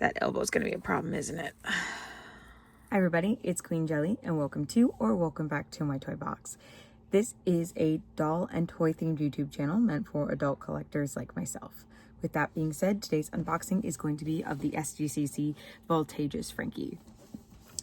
That elbow's gonna be a problem, isn't it? Hi everybody, it's Queen Jelly and welcome to or welcome back to my toy box. This is a doll and toy themed YouTube channel meant for adult collectors like myself. With that being said, today's unboxing is going to be of the SDCC Voltageous Frankie.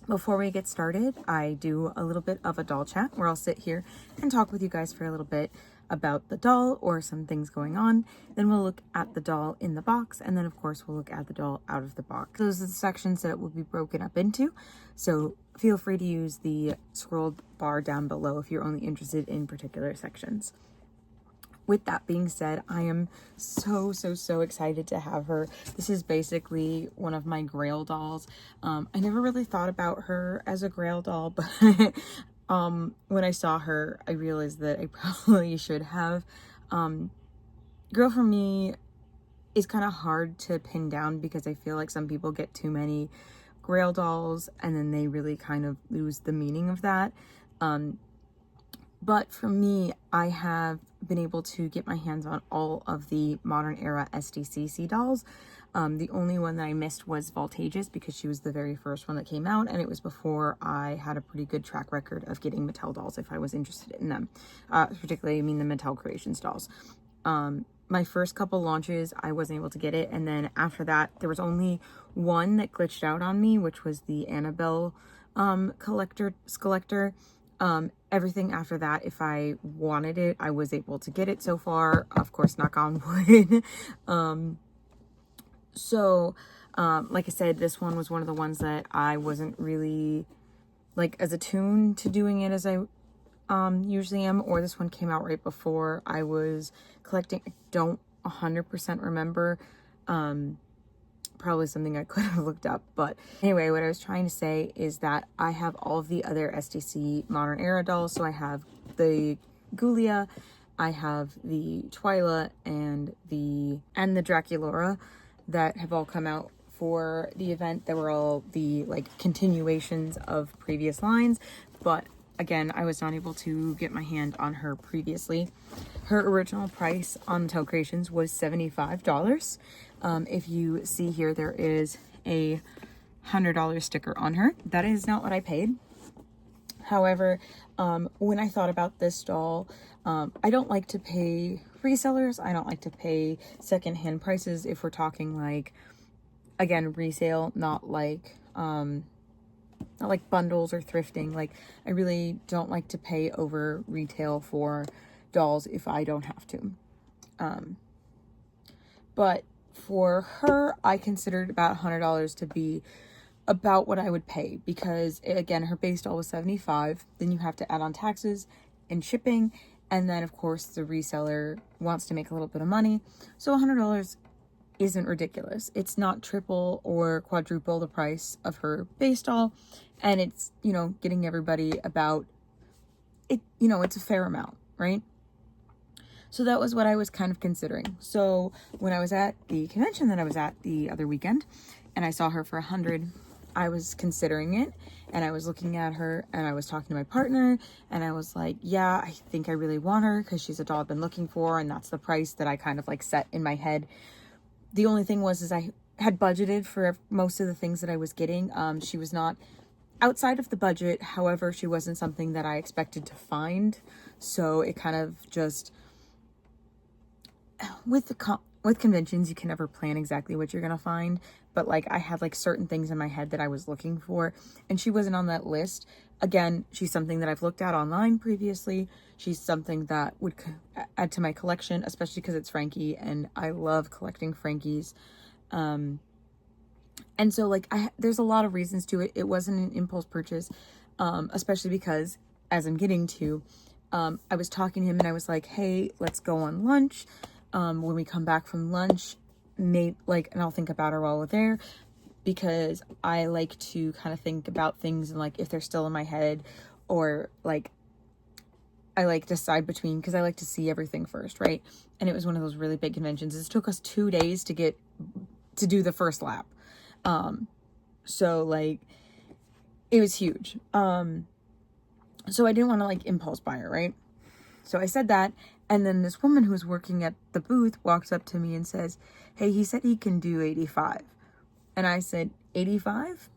Before we get started, I do a little bit of a doll chat where I'll sit here and talk with you guys for a little bit about the doll or some things going on. Then we'll look at the doll in the box, and then of course we'll look at the doll out of the box. Those are the sections that it will be broken up into, so feel free to use the scrolled bar down below if you're only interested in particular sections. With that being said, I am so excited to have her. This is basically one of my Grail dolls. I never really thought about her as a Grail doll, but when I saw her, I realized that I probably should have. Grail for me is kind of hard to pin down because I feel like some people get too many Grail dolls and then they really kind of lose the meaning of that. But for me, I have been able to get my hands on all of the modern era SDCC dolls. The only one that I missed was Voltageous because she was the very first one that came out, and it was before I had a pretty good track record of getting Mattel dolls if I was interested in them. Particularly, I mean the Mattel Creations dolls. My first couple launches, I wasn't able to get it, and then after that, there was only one that glitched out on me, which was the Annabelle collector. Everything after that, if I wanted it, I was able to get it so far. Of course, knock on wood. Like I said, this one was one of the ones that I wasn't really like as attuned to doing it as I usually am, or this one came out right before I was collecting. I don't 100% remember. Probably something I could have looked up, but anyway, what I was trying to say is that I have all of the other SDC modern era dolls. So I have the Ghoulia, I have the Twyla, and the Draculaura that have all come out for the event. They were all the like continuations of previous lines, but again, I was not able to get my hand on her previously. Her original price on Mattel Creations was $75. If you see here, there is a $100 sticker on her. That is not what I paid. However, when I thought about this doll, I don't like to pay resellers. I don't like to pay secondhand prices if we're talking like, again, resale, not like bundles or thrifting. Like, I really don't like to pay over retail for dolls if I don't have to. But for her, I considered about $100 to be about what I would pay because, again, her base doll was $75. Then you have to add on taxes and shipping, and then of course the reseller wants to make a little bit of money. So $100 isn't ridiculous. It's not triple or quadruple the price of her base doll, and it's, you know, getting everybody about it, you know, it's a fair amount, right? So that was what I was kind of considering. So when I was at the convention that I was at the other weekend and I saw her for $100, I was considering it, and I was looking at her and I was talking to my partner and I was like, yeah, I think I really want her because she's a doll I've been looking for, and that's the price that I kind of like set in my head. The only thing was I had budgeted for most of the things that I was getting. She was not outside of the budget. However, she wasn't something that I expected to find. So it kind of just, with conventions, you can never plan exactly what you're going to find. But like, I had like certain things in my head that I was looking for, and she wasn't on that list. Again, she's something that I've looked at online previously. She's something that would add to my collection, especially because it's Frankie, and I love collecting Frankies. And so like, there's a lot of reasons to it. It wasn't an impulse purchase, especially because, as I'm getting to, I was talking to him and I was like, hey, let's go on lunch. When we come back from lunch, and I'll think about her while we're there, because I like to kind of think about things and like if they're still in my head, or like I like decide between, because I like to see everything first, right? And it was one of those really big conventions. It took us 2 days to do the first lap. So like, it was huge. So I didn't want to like impulse buy her, right? So I said that, and then this woman who was working at the booth walks up to me and says, hey, he said he can do 85. And I said, 85?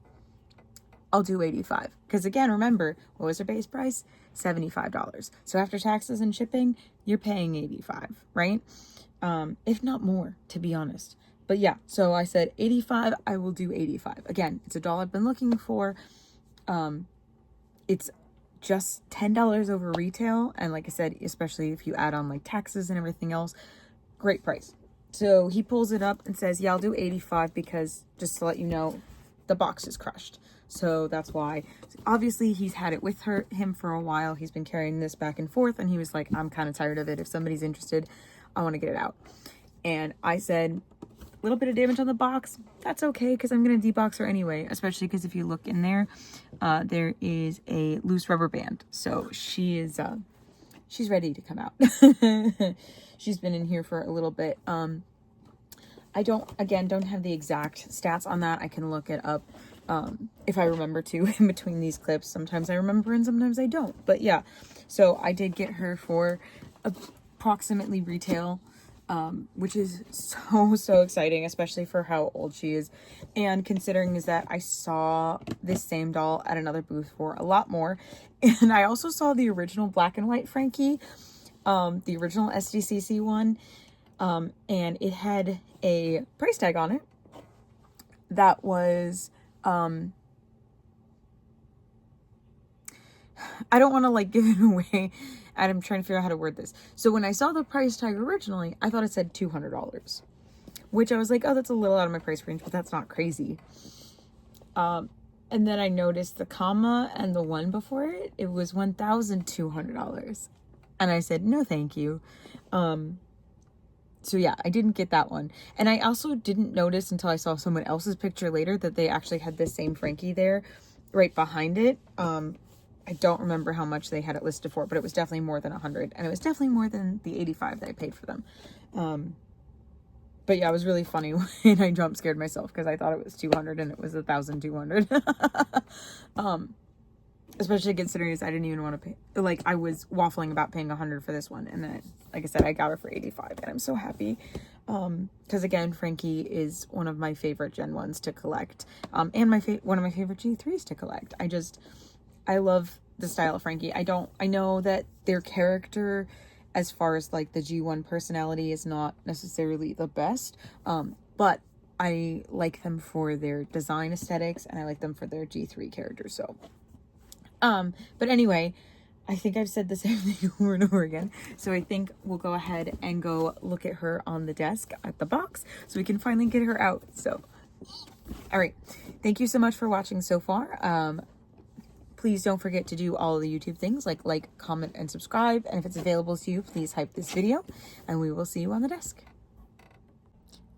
I'll do 85. Because again, remember, what was her base price? $75. So after taxes and shipping, you're paying 85, right? If not more, to be honest. But yeah, so I said 85, I will do 85. Again, it's a doll I've been looking for. It's just $10 over retail. And like I said, especially if you add on like taxes and everything else, great price. So he pulls it up and says, yeah, I'll do 85 because just to let you know, the box is crushed. So that's why. Obviously, he's had it with him for a while. He's been carrying this back and forth, and he was like, I'm kind of tired of it. If somebody's interested, I want to get it out. And I said, a little bit of damage on the box. That's okay, because I'm going to debox her anyway, especially because if you look in there, there is a loose rubber band. So she is, she's ready to come out. She's been in here for a little bit. I don't have the exact stats on that. I can look it up if I remember to in between these clips. Sometimes I remember and sometimes I don't. But yeah, so I did get her for approximately retail, which is so exciting, especially for how old she is. And considering is that I saw this same doll at another booth for a lot more. And I also saw the original black and white Frankie, the original SDCC one. And it had a price tag on it that was, I don't want to like give it away. I'm trying to figure out how to word this. So when I saw the price tag originally, I thought it said $200, which I was like, oh, that's a little out of my price range, but that's not crazy. And then I noticed the comma and the one before it, it was $1,200. And I said, no, thank you. So yeah, I didn't get that one. And I also didn't notice until I saw someone else's picture later that they actually had this same Frankie there right behind it. I don't remember how much they had it listed for, but it was definitely more than 100, and it was definitely more than the 85 that I paid for them. But yeah, it was really funny when I jump scared myself because I thought it was 200 and it was 1,200. Especially considering I didn't even want to pay, like I was waffling about paying 100 for this one, and then like I said, I got her for 85, and I'm so happy because again, Frankie is one of my favorite Gen 1s to collect, and one of my favorite G3s to collect. I love the style of Frankie. I know that their character as far as like the G1 personality is not necessarily the best, but I like them for their design aesthetics, and I like them for their G3 characters. So but anyway, I think I've said the same thing over and over again. So I think we'll go ahead and go look at her on the desk at the box so we can finally get her out. So, all right. Thank you so much for watching so far. Please don't forget to do all of the YouTube things like, comment, and subscribe. And if it's available to you, please hype this video, and we will see you on the desk.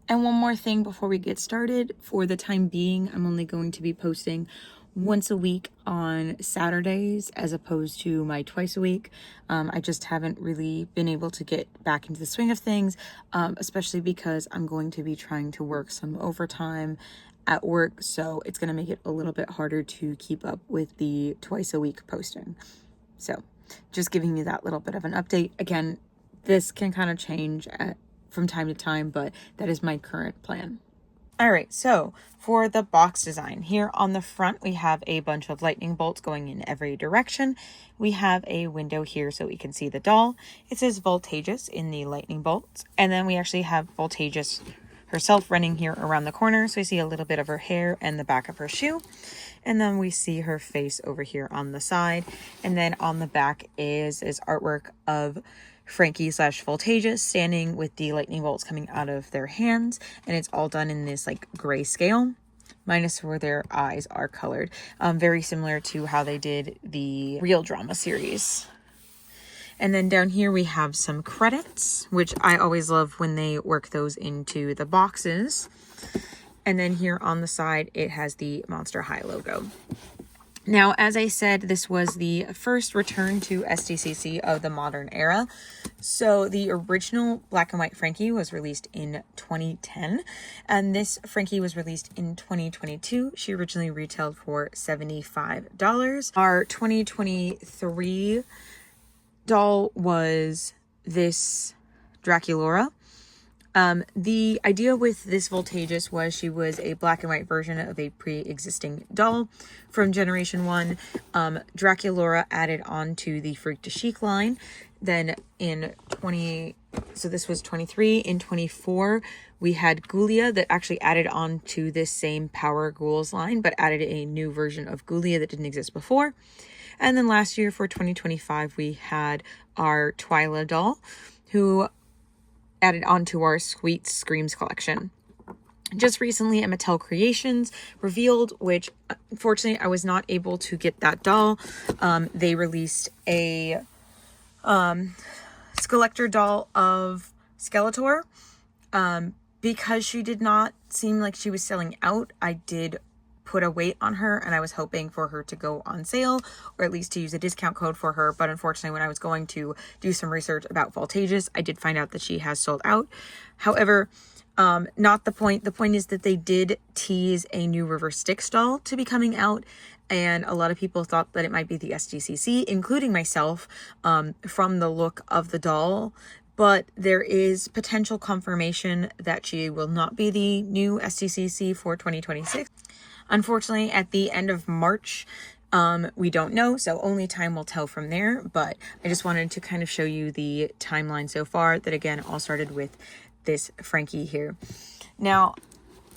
And one more thing before we get started. For the time being, I'm only going to be posting once a week on Saturdays as opposed to my twice a week. I just haven't really been able to get back into the swing of things, especially because I'm going to be trying to work some overtime at work, so it's going to make it a little bit harder to keep up with the twice a week posting. So just giving you that little bit of an update. Again, this can kind of change from time to time, but that is my current plan. All right, so for the box design, here on the front, we have a bunch of lightning bolts going in every direction. We have a window here so we can see the doll. It says Voltageous in the lightning bolts. And then we actually have Voltageous herself running here around the corner. So we see a little bit of her hair and the back of her shoe. And then we see her face over here on the side. And then on the back is artwork of Frankie / Voltageous standing with the lightning bolts coming out of their hands, and it's all done in this like gray scale, minus where their eyes are colored. Very similar to how they did the Real drama series. And then down here we have some credits, which I always love when they work those into the boxes. And then here on the side, it has the Monster High logo. Now, as I said, this was the first return to SDCC of the modern era. So the original black and white Frankie was released in 2010, and this Frankie was released in 2022. She originally retailed for $75. Our 2023 doll was this Draculaura. The idea with this Voltageous was she was a black and white version of a pre-existing doll from Generation 1. Draculaura added on to the Freak to Chic line. Then so this was 23. In 24, we had Ghoulia that actually added on to this same Power Ghouls line, but added a new version of Ghoulia that didn't exist before. And then last year for 2025, we had our Twyla doll, who added onto our Sweet Screams collection. Just recently, Mattel Creations revealed, which unfortunately I was not able to get that doll. They released a Skeletor doll of Skeletor. Because she did not seem like she was selling out, I did put a weight on her, and I was hoping for her to go on sale, or at least to use a discount code for her. But unfortunately, when I was going to do some research about Voltageous, I did find out that she has sold out. However, not the point. The point is that they did tease a new River Styx doll to be coming out, and a lot of people thought that it might be the SDCC, including myself, from the look of the doll. But there is potential confirmation that she will not be the new SDCC for 2026. Unfortunately, at the end of March, we don't know, so only time will tell from there. But I just wanted to kind of show you the timeline so far, that again all started with this Frankie here. Now,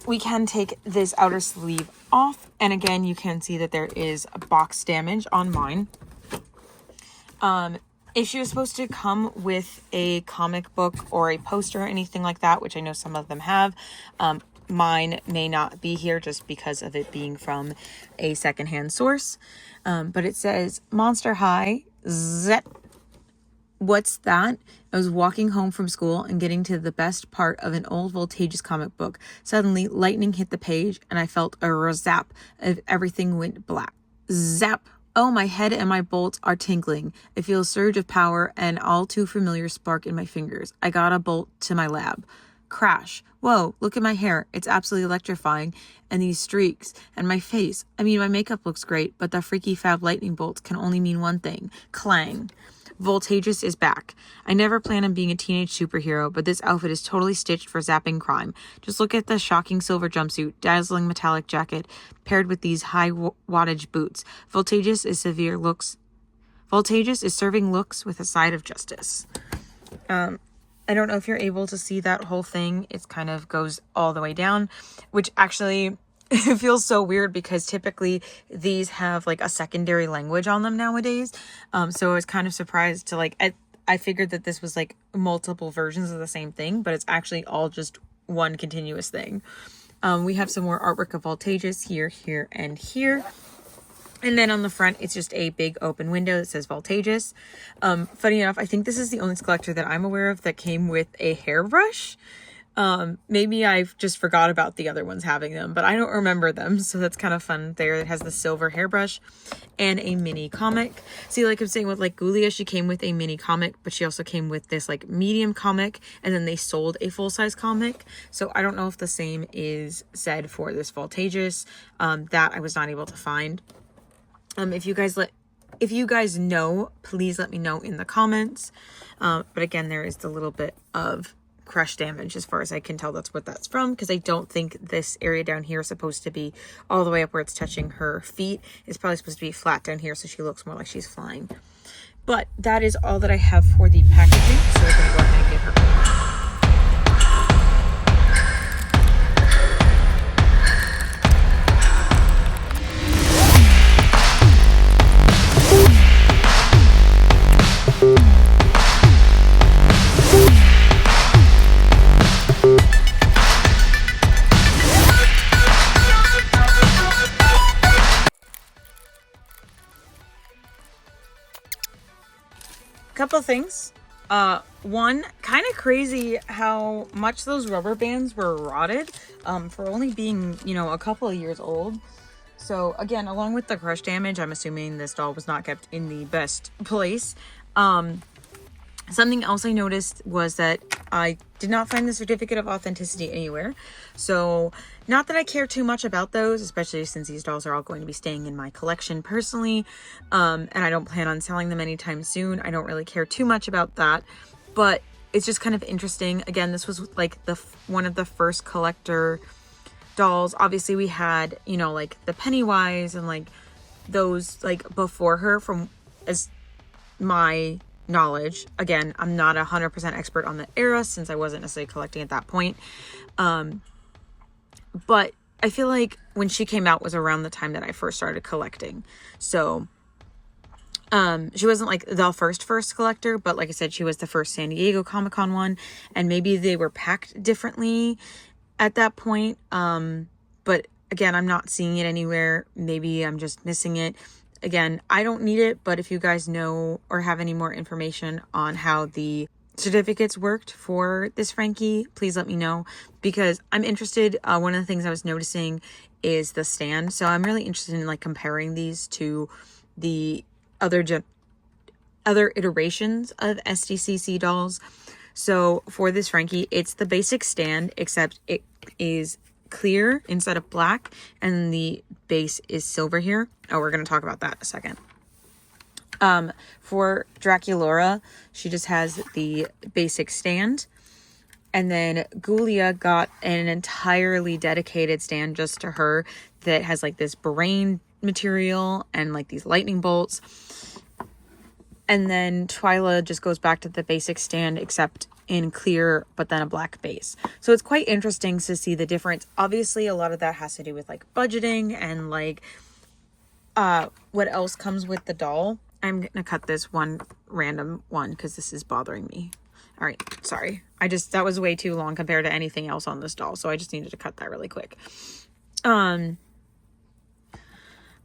we can take this outer sleeve off, and again you can see that there is a box damage on mine. If she was supposed to come with a comic book or a poster or anything like that, which I know some of them have, mine may not be here just because of it being from a secondhand source. But it says, Monster High, zep. What's that? I was walking home from school and getting to the best part of an old Voltageous comic book. Suddenly, lightning hit the page and I felt a zap of everything went black. Zap. Oh, my head and my bolts are tingling. I feel a surge of power and all too familiar spark in my fingers. I got a bolt to my lab. Crash. Whoa, look at my hair. It's absolutely electrifying. And these streaks. And my face. I mean, my makeup looks great, but the freaky fab lightning bolts can only mean one thing. Clang. Voltageous is back. I never planned on being a teenage superhero, but this outfit is totally stitched for zapping crime. Just look at the shocking silver jumpsuit, dazzling metallic jacket, paired with these high wattage boots. Voltageous is serving looks with a side of justice. I don't know if you're able to see that whole thing. It kind of goes all the way down, which actually it feels so weird because typically these have like a secondary language on them nowadays. So I was kind of surprised to I figured that this was like multiple versions of the same thing, but it's actually all just one continuous thing. We have some more artwork of Voltageous here, here, and here. And then on the front, it's just a big open window that says Voltageous. Funny enough, I think this is the only collector that I'm aware of that came with a hairbrush. Maybe I've just forgot about the other ones having them, but I don't remember them. So that's kind of fun there. It has the silver hairbrush and a mini comic. See, like I'm saying with like Ghoulia, she came with a mini comic, but she also came with this like medium comic, and then they sold a full-size comic. So I don't know if the same is said for this Voltageous. That I was not able to find. If you guys know, please let me know in the comments. But again, there is the little bit of crush damage as far as I can tell. That's what that's from, because I don't think this area down here is supposed to be all the way up where it's touching her feet. It's probably supposed to be flat down here, so she looks more like she's flying. But that is all that I have for the packaging, so we're going to go ahead and get her. Couple things. One, kind of crazy how much those rubber bands were rotted for only being, a couple of years old. So again, along with the crush damage, I'm assuming this doll was not kept in the best place. Something else I noticed was that I did not find the certificate of authenticity anywhere. So not that I care too much about those, especially since these dolls are all going to be staying in my collection personally. And I don't plan on selling them anytime soon. I don't really care too much about that. But it's just kind of interesting. Again, this was like one of the first collector dolls. Obviously we had, you know, like the Pennywise and like those like before her, from as my knowledge. Again, I'm not 100% expert on the era since I wasn't necessarily collecting at that point. But I feel like when she came out was around the time that I first started collecting. So she wasn't like the first collector, but like I said, she was the first San Diego Comic-Con one, and maybe they were packed differently at that point. But again, I'm not seeing it anywhere. Maybe I'm just missing it. Again, I don't need it, but if you guys know or have any more information on how the certificates worked for this Frankie, please let me know, because I'm interested. One of the things I was noticing is the stand. So I'm really interested in like comparing these to the other iterations of SDCC dolls. So for this Frankie, it's the basic stand, except it is clear instead of black, and the base is silver here. Oh, we're going to talk about that in a second. For Draculaura, she just has the basic stand. And then Ghoulia got an entirely dedicated stand just to her that has like this brain material and like these lightning bolts. And then Twyla just goes back to the basic stand, except in clear, but then a black base. So it's quite interesting to see the difference. Obviously, a lot of that has to do with like budgeting and like what else comes with the doll. I'm gonna cut this one random one because this is bothering me. All right, sorry. That was way too long compared to anything else on this doll, so I just needed to cut that really quick.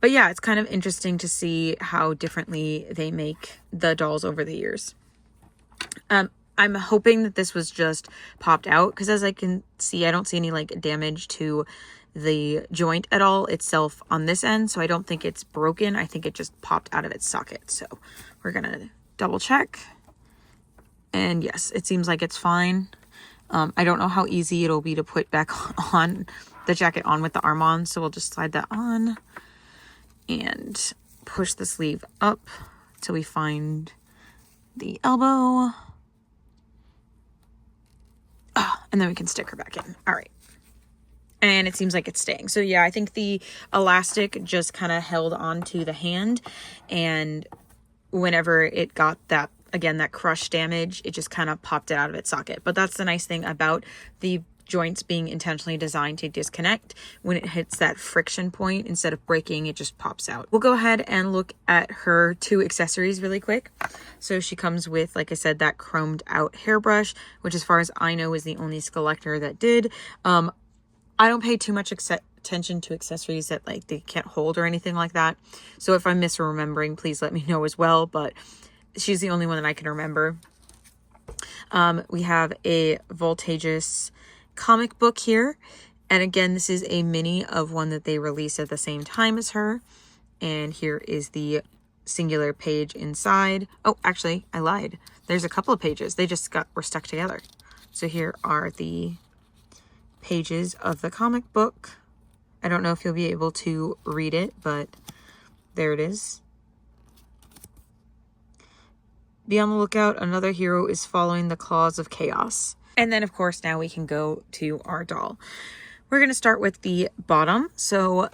But yeah, it's kind of interesting to see how differently they make the dolls over the years. I'm hoping that this was just popped out, because as I can see, I don't see any like damage to the joint at all itself on this end. So I don't think it's broken. I think it just popped out of its socket. So we're going to double check. And yes, it seems like it's fine. I don't know how easy it'll be to put back on the jacket on with the arm on. So we'll just slide that on and push the sleeve up till we find the elbow. And then we can stick her back in. All right. And it seems like it's staying. So yeah, I think the elastic just kind of held onto the hand, and whenever it got that, again, that crush damage, it just kind of popped it out of its socket. But that's the nice thing about the joints being intentionally designed to disconnect. When it hits that friction point, instead of breaking, it just pops out. We'll go ahead and look at her two accessories really quick. So she comes with, like I said, that chromed out hairbrush, which as far as I know is the only Skulllector that did. I don't pay too much attention to accessories that like they can't hold or anything like that. So if I'm misremembering, please let me know as well. But she's the only one that I can remember. We have a Voltageous comic book here, and again, this is a mini of one that they released at the same time as her. And here is the singular page inside. Oh, actually, I lied. There's a couple of pages. They just were stuck together. So here are the pages of the comic book. I don't know if you'll be able to read it, but there it is. Be on the lookout. Another hero is following the claws of chaos. And then, of course, now we can go to our doll. We're going to start with the bottom. So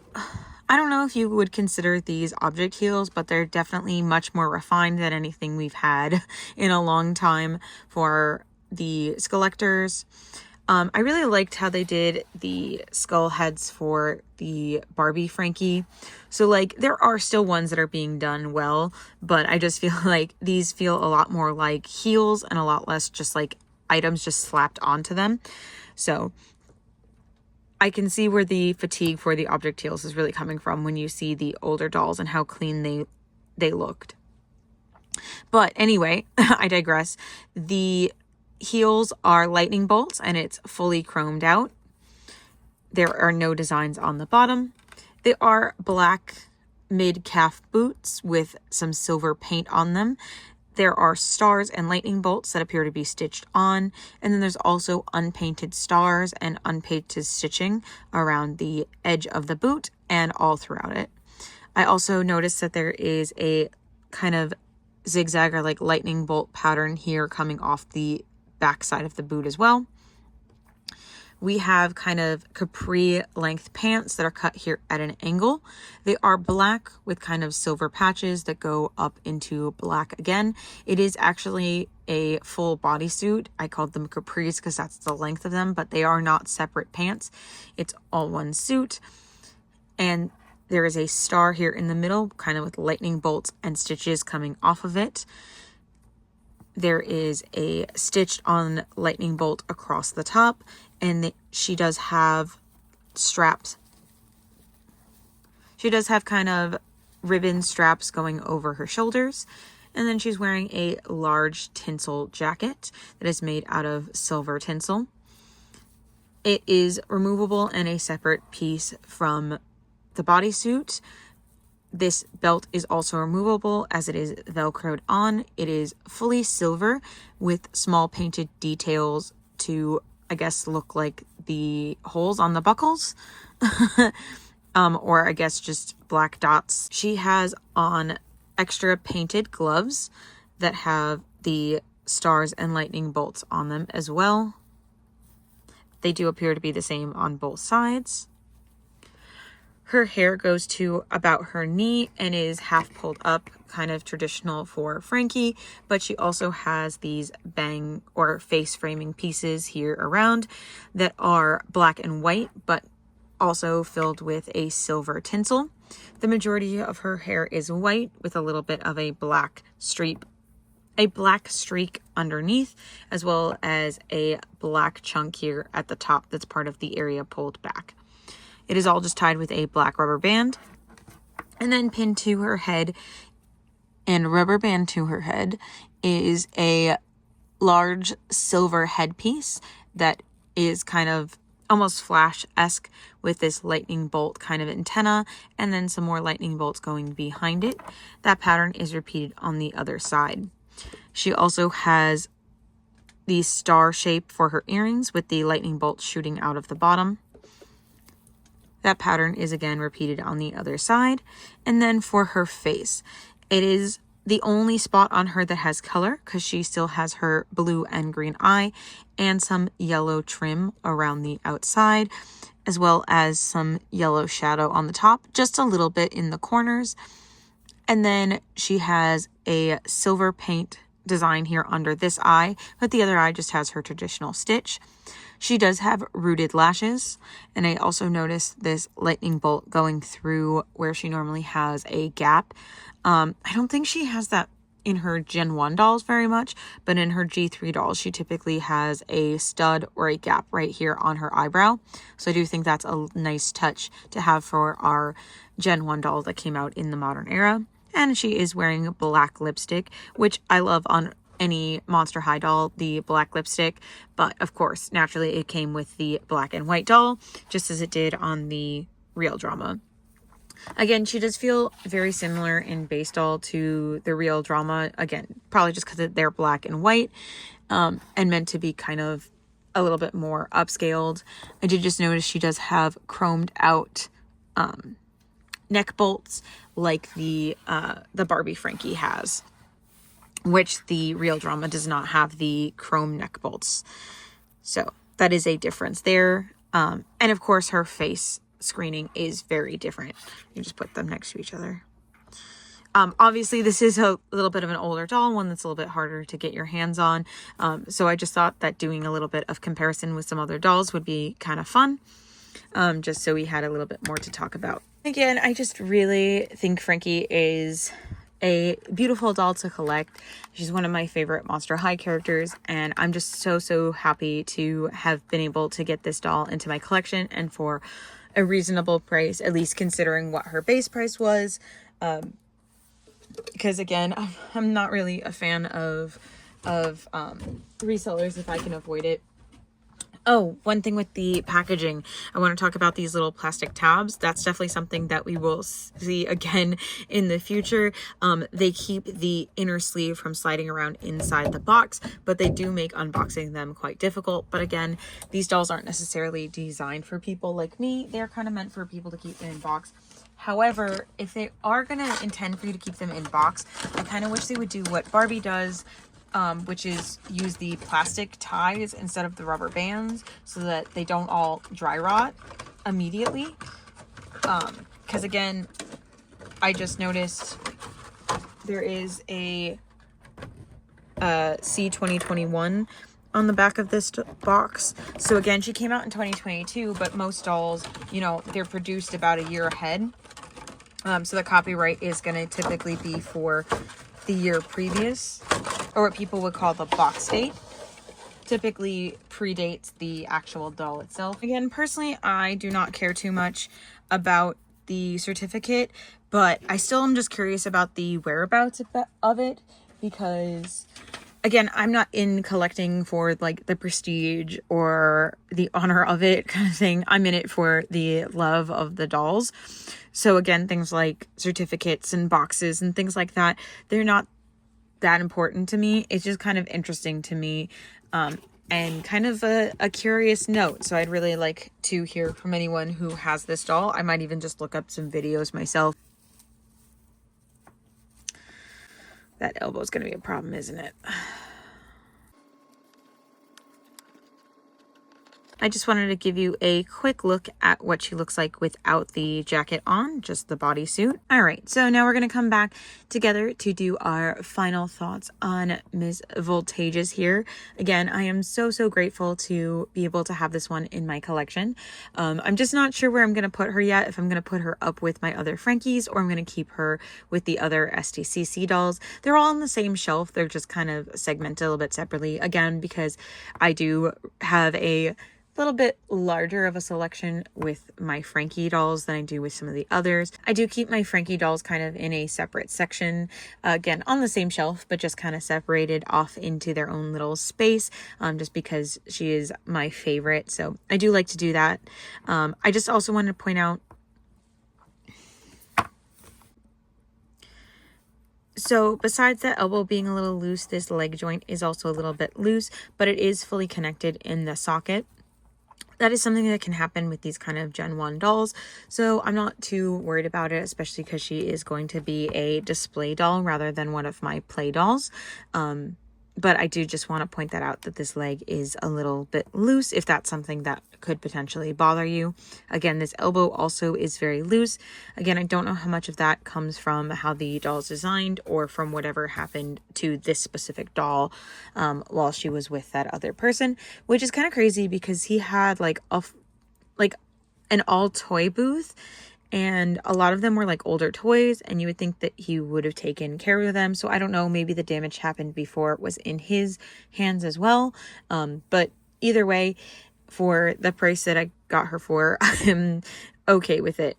I don't know if you would consider these object heels, but they're definitely much more refined than anything we've had in a long time for the Skulllectors. I really liked how they did the skull heads for the Barbie Frankie. So like there are still ones that are being done well, but I just feel like these feel a lot more like heels and a lot less just like items just slapped onto them. So I can see where the fatigue for the object heels is really coming from when you see the older dolls and how clean they looked. But anyway, I digress. The heels are lightning bolts and it's fully chromed out. There are no designs on the bottom. They are black mid-calf boots with some silver paint on them. There are stars and lightning bolts that appear to be stitched on. And then there's also unpainted stars and unpainted stitching around the edge of the boot and all throughout it. I also noticed that there is a kind of zigzag or like lightning bolt pattern here coming off the back side of the boot as well. We have kind of capri length pants that are cut here at an angle. They are black with kind of silver patches that go up into black again. It is actually a full bodysuit. I called them capris because that's the length of them, but they are not separate pants. It's all one suit. And there is a star here in the middle, kind of with lightning bolts and stitches coming off of it. There is a stitched on lightning bolt across the top, and she does have straps. She does have kind of ribbon straps going over her shoulders, and then she's wearing a large tinsel jacket that is made out of silver tinsel. It is removable and a separate piece from the bodysuit. This belt is also removable as it is velcroed on. It is fully silver with small painted details to, I guess, look like the holes on the buckles. Or I guess just black dots. She has on extra painted gloves that have the stars and lightning bolts on them as well. They do appear to be the same on both sides. Her hair goes to about her knee and is half pulled up, kind of traditional for Frankie, but she also has these bang or face framing pieces here around that are black and white, but also filled with a silver tinsel. The majority of her hair is white with a little bit of a black streak underneath, as well as a black chunk here at the top that's part of the area pulled back. It is all just tied with a black rubber band and then pinned to her head, and rubber band to her head is a large silver headpiece that is kind of almost Flash-esque with this lightning bolt kind of antenna and then some more lightning bolts going behind it. That pattern is repeated on the other side. She also has the star shape for her earrings with the lightning bolts shooting out of the bottom. That pattern is again repeated on the other side. And then for her face, it is the only spot on her that has color because she still has her blue and green eye and some yellow trim around the outside, as well as some yellow shadow on the top, just a little bit in the corners. And then she has a silver paint design here under this eye, but the other eye just has her traditional stitch. She does have rooted lashes, and I also noticed this lightning bolt going through where she normally has a gap. I don't think she has that in her Gen 1 dolls very much, but in her G3 dolls, she typically has a stud or a gap right here on her eyebrow. So I do think that's a nice touch to have for our Gen 1 doll that came out in the modern era. And she is wearing black lipstick, which I love on any Monster High doll, the black lipstick, but of course naturally it came with the black and white doll, just as it did on the Real Drama. Again, she does feel very similar in base doll to the Real Drama, again probably just because they're black and white, and meant to be kind of a little bit more upscaled. I did just notice she does have chromed out neck bolts like the Barbie Frankie has, which the Real Drama does not have the chrome neck bolts. So that is a difference there. And of course her face screening is very different. You just put them next to each other. Obviously this is a little bit of an older doll, one that's a little bit harder to get your hands on. So I just thought that doing a little bit of comparison with some other dolls would be kind of fun. Just so we had a little bit more to talk about. Again, I just really think Frankie is a beautiful doll to collect. She's one of my favorite Monster High characters, and I'm just so happy to have been able to get this doll into my collection and for a reasonable price, at least considering what her base price was. Because again, I'm not really a fan of resellers if I can avoid it. Oh, one thing with the packaging, I want to talk about these little plastic tabs. That's definitely something that we will see again in the future. They keep the inner sleeve from sliding around inside the box, but they do make unboxing them quite difficult. But again, these dolls aren't necessarily designed for people like me. They're kind of meant for people to keep them in box. However, if they are going to intend for you to keep them in box, I kind of wish they would do what Barbie does which is use the plastic ties instead of the rubber bands so that they don't all dry rot immediately. Because again, I just noticed there is a C2021 on the back of this box. So again, she came out in 2022, but most dolls, you know, they're produced about a year ahead. So the copyright is going to typically be for the year previous, or what people would call the box date. Typically predates the actual doll itself. Again, personally, I do not care too much about the certificate, but I still am just curious about the whereabouts of it, because again, I'm not in collecting for like the prestige or the honor of it kind of thing. I'm in it for the love of the dolls. So again, things like certificates and boxes and things like that, they're not that important to me. It's just kind of interesting to me, and kind of a curious note. So I'd really like to hear from anyone who has this doll. I might even just look up some videos myself. That elbow is going to be a problem, isn't it? I just wanted to give you a quick look at what she looks like without the jacket on, just the bodysuit. All right, so now we're going to come back together to do our final thoughts on Miss Voltageous here. Again, I am so grateful to be able to have this one in my collection. I'm just not sure where I'm going to put her yet, if I'm going to put her up with my other Frankies or I'm going to keep her with the other SDCC dolls. They're all on the same shelf. They're just kind of segmented a little bit separately, again, because I do have a little bit larger of a selection with my Frankie dolls than I do with some of the others. I do keep my Frankie dolls kind of in a separate section, again on the same shelf, but just kind of separated off into their own little space, just because she is my favorite. So I do like to do that. I just also wanted to point out, so besides the elbow being a little loose, this leg joint is also a little bit loose, but it is fully connected in the socket. That is something that can happen with these kind of Gen 1 dolls, so I'm not too worried about it, especially because she is going to be a display doll rather than one of my play dolls. But I do just want to point that out, that this leg is a little bit loose, if that's something that could potentially bother you. Again, this elbow also is very loose. Again, I don't know how much of that comes from how the doll is designed or from whatever happened to this specific doll while she was with that other person, which is kind of crazy because he had like an all toy booth, and a lot of them were like older toys, and you would think that he would have taken care of them. So I don't know, maybe the damage happened before it was in his hands as well. But either way, for the price that I got her for, I'm okay with it.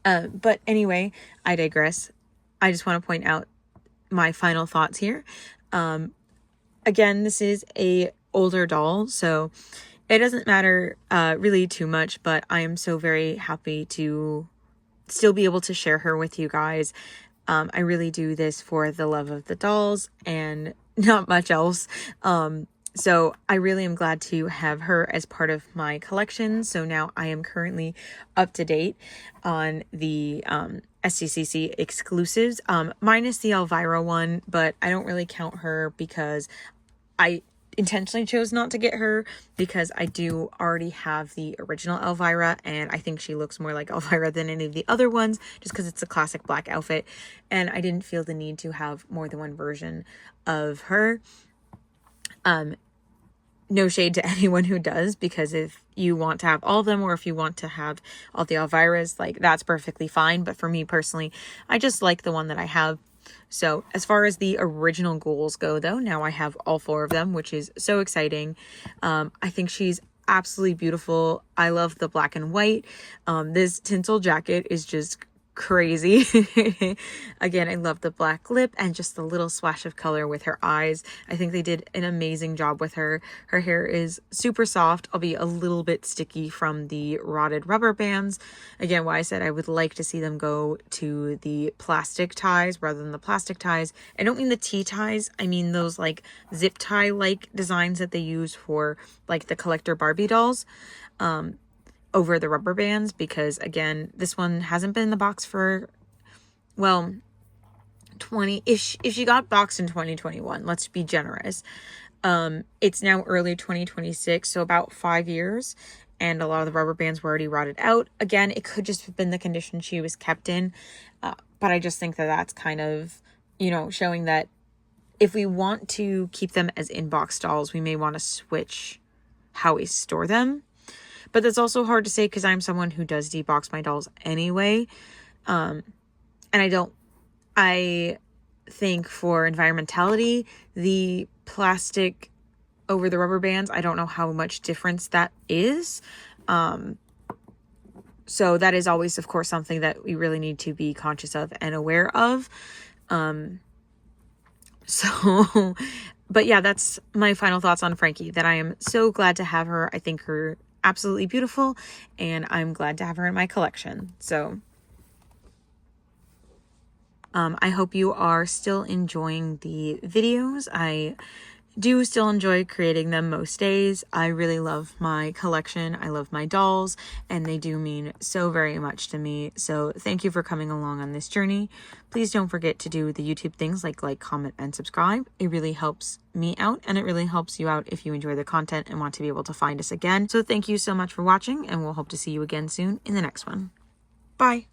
But anyway, I digress. I just want to point out my final thoughts here. Again, this is a older doll, so it doesn't matter really too much, but I am so very happy to still be able to share her with you guys. I really do this for the love of the dolls and not much else. So I really am glad to have her as part of my collection. So now I am currently up to date on the SDCC exclusives, minus the Elvira one, but I don't really count her because I intentionally chose not to get her because I do already have the original Elvira, and I think she looks more like Elvira than any of the other ones just because it's a classic black outfit, and I didn't feel the need to have more than one version of her. No shade to anyone who does, because if you want to have all of them or if you want to have all the Elviras, like, that's perfectly fine. But for me personally, I just like the one that I have. So as far as the original ghouls go, though, now I have all 4 of them, which is so exciting. I think she's absolutely beautiful. I love the black and white. This tinsel jacket is just crazy. Again, I love the black lip and just the little splash of color with her eyes. I think they did an amazing job with her. Her hair is super soft, albeit a little bit sticky from the rotted rubber bands. Again, why I said I would like to see them go to the plastic ties rather than the plastic ties. I don't mean the tea ties. I mean those like zip tie like designs that they use for like the collector Barbie dolls. Over the rubber bands, because again, this one hasn't been in the box for, well, if she got boxed in 2021, let's be generous. It's now early 2026, so about 5 years, and a lot of the rubber bands were already rotted out. Again, it could just have been the condition she was kept in, but I just think that that's kind of, showing that if we want to keep them as in-box dolls, we may want to switch how we store them. But that's also hard to say because I'm someone who does debox my dolls anyway. And I think for environmentality, the plastic over the rubber bands, I don't know how much difference that is. So that is always, of course, something that we really need to be conscious of and aware of. But yeah, that's my final thoughts on Frankie, that I am so glad to have her. I think her absolutely beautiful, and I'm glad to have her in my collection. So I hope you are still enjoying the videos. I do still enjoy creating them most days. I really love my collection. I love my dolls, and they do mean so very much to me. So thank you for coming along on this journey. Please don't forget to do the YouTube things like, comment, and subscribe. It really helps me out, and it really helps you out if you enjoy the content and want to be able to find us again. So thank you so much for watching, and we'll hope to see you again soon in the next one. Bye.